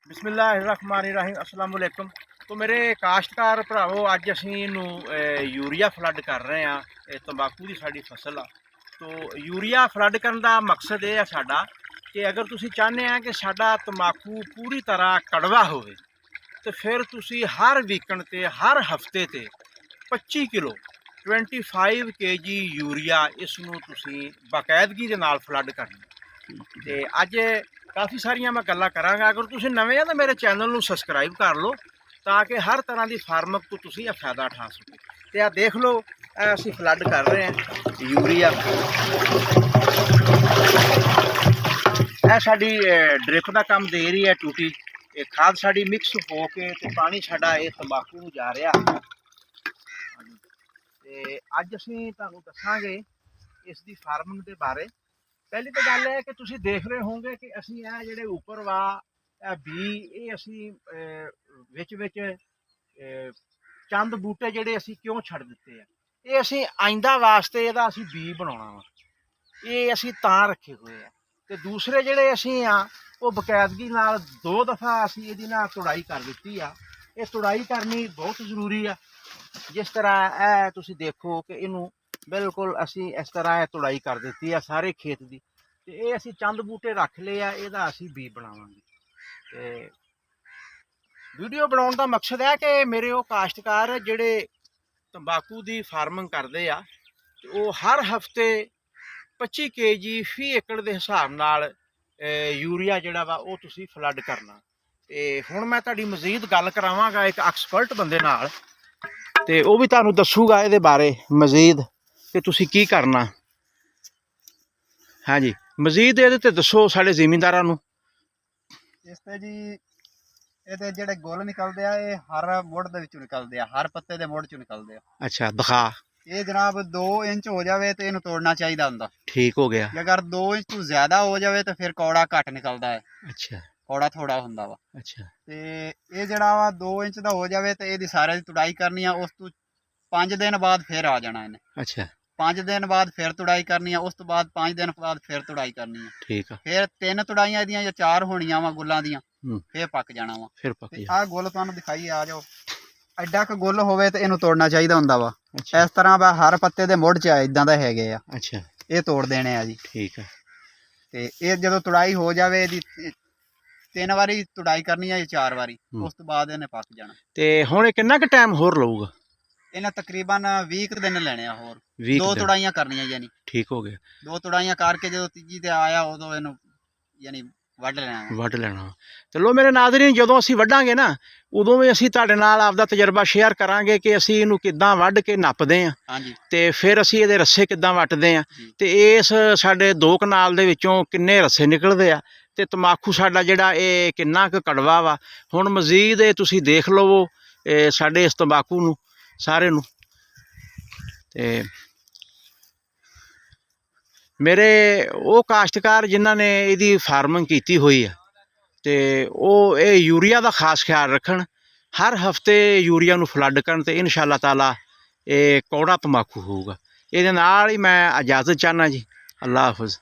बिस्मिल्लाहिर्रहमानिर्रहीम अस्सलाम वालेकुम। तो मेरे काश्तकार भरावो अज असीं इनू यूरिया फ्लड कर रहे हैं। तंबाकू की साड़ी फसल आ। तो यूरिया फ्लड करने का मकसद ये है साडा कि अगर तुसीं चाहते हैं कि साडा तंबाकू पूरी तरह कड़वा होवे तो फिर तुसीं हर वीकण ते हर हफ्ते ते 25 किलो 25 kg यूरिया इसनूं तुसीं बाकायदगी दे नाल फ्लड करना। ते अज काफ़ी सारिया मैं गल्लां करांगा। अगर तुसीं नवें आ तो मेरे चैनल नूं सबसक्राइब कर लो ताकि हर तरह की फार्मक तो तुसीं फ़ायदा उठा सको। तो आ देख लो असीं फ्लड कर रहे हैं यूरिया। यह साडी ड्रिप का काम दे रही है टूटी। ये खाद साडी मिक्स हो के ते पानी साडा ये तंबाकू नूं जा रहा। ते अज असीं तुहानूं दस्सांगे इसकी फार्मिंग के बारे। पहली तो गल है कि तुसीं देख रहे होंगे कि असीं ये जिहड़े उपर वा बी ये असीं विच विच चंद बूटे जिहड़े असीं क्यों छड़ दित्ते हैं, ये असीं आइंदा वास्ते इहदा असीं बी बनाउणा वा। ये असीं तां रखे हुए हैं। ते दूसरे जिहड़े असीं आ वो बकायदगी नाल 2 दफ़ा असीं इहदी नाल तुड़ाई कर दित्ती आ। ये तुड़ाई करनी बहुत जरूरी आ। जिस तरह ए तुसीं देखो कि इनू बिल्कुल असीं इस तरह तुड़ाई कर दी है सारे खेत की। तो ये असीं चंद बूटे रख ले आ, इहदा असीं बी बनावांगे। ते वीडियो बनाउण दा मकसद है कि मेरे वो काश्तकार जिहड़े तंबाकू की फार्मिंग करते आ वो हर हफ्ते 25 kg फी एकड़ के हिसाब नाल यूरिया जिहड़ा वा वो तुसीं फ्लड करना। ते हुण मैं तुहाडी मजीद गल करावांगा एक एक्सपर्ट बंदे नाल, ते वो भी तुहानूं दस्सूगा इहदे बारे मजीद कि तुसीं की करना। हाँ जी, मजीद ये ते दसो साढ़े जिमींदारां नूं। इस ते जी ਇਹਦੇ ਜਿਹੜੇ ਗੁੱਲ ਨਿਕਲਦੇ ਆ ਇਹ ਹਰ ਮੁੱਢ ਦੇ ਵਿੱਚੋਂ ਨਿਕਲਦੇ ਆ, ਹਰ ਪੱਤੇ ਦੇ ਮੁੱਢ ਚੋਂ ਨਿਕਲਦੇ ਆ। अच्छा दिखा। ਇਹ ਜਨਾਬ 2 ਇੰਚ ਹੋ ਜਾਵੇ ਤੇ ਇਹਨੂੰ ਤੋੜਨਾ ਚਾਹੀਦਾ ਹੁੰਦਾ। ठीक हो गया। ਜੇ ਅਗਰ 2 ਇੰਚ ਤੋਂ ਜ਼ਿਆਦਾ ਹੋ ਜਾਵੇ ਤਾਂ ਫਿਰ ਕੌੜਾ ਘੱਟ ਨਿਕਲਦਾ ਹੈ। अच्छा ਕੌੜਾ ਥੋੜਾ ਹੁੰਦਾ ਵਾ। अच्छा ਤੇ ਇਹ ਜਿਹੜਾ ਵਾ 2 ਇੰਚ ਦਾ ਹੋ ਜਾਵੇ ਤੇ ਇਹਦੀ ਸਾਰੇ ਦੀ ਤੁੜਾਈ ਕਰਨੀ ਆ। ਉਸ ਤੋਂ 5 ਦਿਨ ਬਾਅਦ ਫਿਰ ਆ ਜਾਣਾ ਇਹਨੇ। अच्छा 5 ਦਿਨ ਬਾਅਦ ਫਿਰ ਤੁੜਾਈ ਕਰਨੀ ਆ। ਉਸ ਤੋਂ ਬਾਅਦ 5 ਦਿਨ ਬਾਅਦ ਫਿਰ ਤੁੜਾਈ ਕਰਨੀ ਆ। ठीक है। ਫਿਰ 3 ਤੁੜਾਈਆਂ ਇਹਦੀਆਂ ਜਾਂ 4 ਹੋਣੀਆਂ ਵਾ ਗੁੱਲਾਂ ਦੀਆਂ, ਫਿਰ ਪੱਕ ਜਾਣਾ ਵਾ। फिर पक ਤੇ गया। ਆਹ ਗੁੱਲ ਤੁਹਾਨੂੰ ਦਿਖਾਈ ਆ ਜਾਓ। ਐਡਾ ਕ ਗੁੱਲ ਹੋਵੇ ਤੇ ਇਹਨੂੰ ਤੋੜਨਾ ਚਾਹੀਦਾ ਹੁੰਦਾ ਵਾ। अच्छा ਇਸ ਤਰ੍ਹਾਂ ਵਾ ਹਰ ਪੱਤੇ ਦੇ ਮੁੱਢ 'ਚ ਇਦਾਂ ਦਾ ਹੈਗੇ ਆ। अच्छा ਇਹ ਤੋੜ ਦੇਣੇ ਆ ਜੀ। ठीक है। ਤੇ ਇਹ ਜਦੋਂ ਤੁੜਾਈ ਹੋ ਜਾਵੇ ਇਹਦੀ 3 ਵਾਰੀ ਤੁੜਾਈ ਕਰਨੀ ਆ ਜਾਂ 4 ਵਾਰੀ, ਉਸ ਤੋਂ ਬਾਅਦ ਇਹਨੇ ਪੱਕ ਜਾਣਾ। ਤੇ ਹੁਣ ਇਹ ਕਿੰਨਾ ਕੁ ਟਾਈਮ ਹੋਰ ਲਊਗਾ? ਇਹਨਾਂ ਤਕਰੀਬਨ 20 ਕੁ ਦਿਨ ਲੈਣੇ ਆ ਹੋਰ। 20 2 ਦਿਨ। ਤੁੜਾਈਆਂ ਕਰਨੀਆਂ ਯਾਨੀ। ठीक हो गया। 2 ਤੁੜਾਈਆਂ ਕਰਕੇ ਜਦੋਂ ਤੀਜੀ ਤੇ ਆਇਆ ਉਦੋਂ ਇਹਨੂੰ ਯਾਨੀ ਵੱਢ ਲੈਣਾ ਵਾ। ਵੱਢ ਲੈਣਾ। ਚਲੋ ਮੇਰੇ ਨਾਜ਼ਰੀਨ, ਜਦੋਂ ਅਸੀਂ ਵੱਢਾਂਗੇ ਨਾ ਉਦੋਂ ਵੀ ਅਸੀਂ ਤੁਹਾਡੇ ਨਾਲ ਆਪਦਾ ਤਜਰਬਾ ਸ਼ੇਅਰ ਕਰਾਂਗੇ ਕਿ ਅਸੀਂ ਇਹਨੂੰ ਕਿੱਦਾਂ ਵੱਢ ਕੇ ਨੱਪਦੇ ਹਾਂ ਹਾਂਜੀ। ਤੇ ਫਿਰ ਅਸੀਂ ਇਹਦੇ ਰੱਸੇ ਕਿੱਦਾਂ ਵੱਟਦੇ ਹਾਂ ਤੇ ਇਸ ਸਾਡੇ 2 ਕਨਾਲ ਦੇ ਵਿੱਚੋਂ ਕਿੰਨੇ ਰੱਸੇ ਨਿਕਲਦੇ ਆ ਤੇ ਤੰਬਾਕੂ ਸਾਡਾ ਜਿਹੜਾ ਇਹ ਕਿੰਨਾ ਕੁ ਕੜਵਾ ਵਾ। ਹੁਣ ਮਜ਼ੀਦ ਇਹ ਤੁਸੀਂ ਦੇਖ ਲਵੋ ਸਾਡੇ ਇਸ ਤੰਬਾਕੂ ਨੂੰ ਸਾਰੇ ਨੂੰ। ਤੇ ਮੇਰੇ ਉਹ ਕਾਸ਼ਤਕਾਰ ਜਿਨ੍ਹਾਂ ਨੇ ਇਹਦੀ ਫਾਰਮਿੰਗ ਕੀਤੀ ਹੋਈ ਆ ਤੇ ਉਹ ਇਹ ਯੂਰੀਆ ਦਾ ਖਾਸ ਖਿਆਲ ਰੱਖਣ। ਹਰ ਹਫਤੇ ਯੂਰੀਆ ਨੂੰ ਫਲੱਡ ਕਰਨ ਤੇ ਇਨਸ਼ਾ ਅੱਲਾਹ ਤਾਲਾ ਇਹ ਕੌੜਾ ਤੰਬਾਕੂ ਹੋਊਗਾ। ਇਹਦੇ ਨਾਲ ਹੀ ਮੈਂ ਇਜਾਜ਼ਤ ਚਾਹੁੰਦਾ ਜੀ। ਅੱਲਾਹ ਹਾਫਿਜ਼।